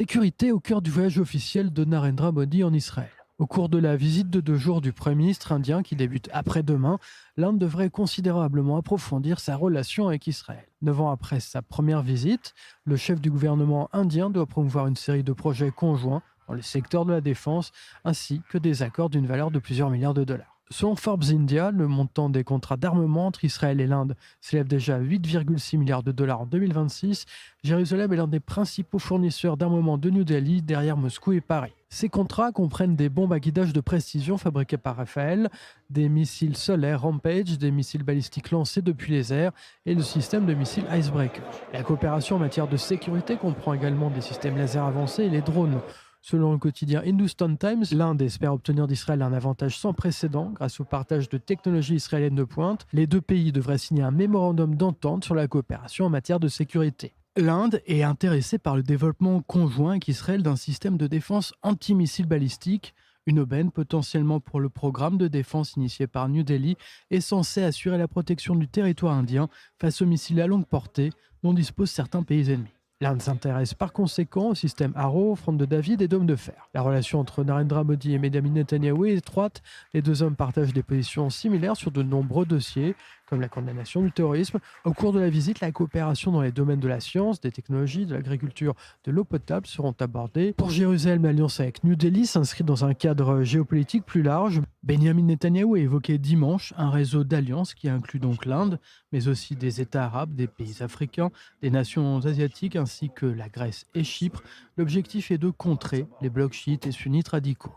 Sécurité au cœur du voyage officiel de Narendra Modi en Israël. Au cours de la visite de 2 jours du Premier ministre indien qui débute après-demain, l'Inde devrait considérablement approfondir sa relation avec Israël. 9 ans après sa première visite, le chef du gouvernement indien doit promouvoir une série de projets conjoints dans le secteur de la défense, ainsi que des accords d'une valeur de plusieurs milliards de dollars. Selon Forbes India, le montant des contrats d'armement entre Israël et l'Inde s'élève déjà à 8,6 milliards de dollars en 2026. Jérusalem est l'un des principaux fournisseurs d'armement de New Delhi, derrière Moscou et Paris. Ces contrats comprennent des bombes à guidage de précision fabriquées par Rafael, des missiles solaires Rampage, des missiles balistiques lancés depuis les airs et le système de missiles Icebreaker. La coopération en matière de sécurité comprend également des systèmes laser avancés et les drones. Selon le quotidien Hindustan Times, l'Inde espère obtenir d'Israël un avantage sans précédent grâce au partage de technologies israéliennes de pointe. Les deux pays devraient signer un mémorandum d'entente sur la coopération en matière de sécurité. L'Inde est intéressée par le développement conjoint avec Israël d'un système de défense antimissile balistique. Une aubaine potentiellement pour le programme de défense initié par New Delhi est censé assurer la protection du territoire indien face aux missiles à longue portée dont disposent certains pays ennemis. L'Inde s'intéresse par conséquent au système Arrow, Fronde de David et Dôme de Fer. La relation entre Narendra Modi et Benjamin Netanyahou est étroite. Les deux hommes partagent des positions similaires sur de nombreux dossiers, comme la condamnation du terrorisme. Au cours de la visite, la coopération dans les domaines de la science, des technologies, de l'agriculture, de l'eau potable seront abordées. Pour Jérusalem, l'alliance avec New Delhi s'inscrit dans un cadre géopolitique plus large. Benjamin Netanyahou a évoqué dimanche un réseau d'alliances qui inclut donc l'Inde, mais aussi des États arabes, des pays africains, des nations asiatiques ainsi que la Grèce et Chypre. L'objectif est de contrer les blocs chiites et sunnites radicaux.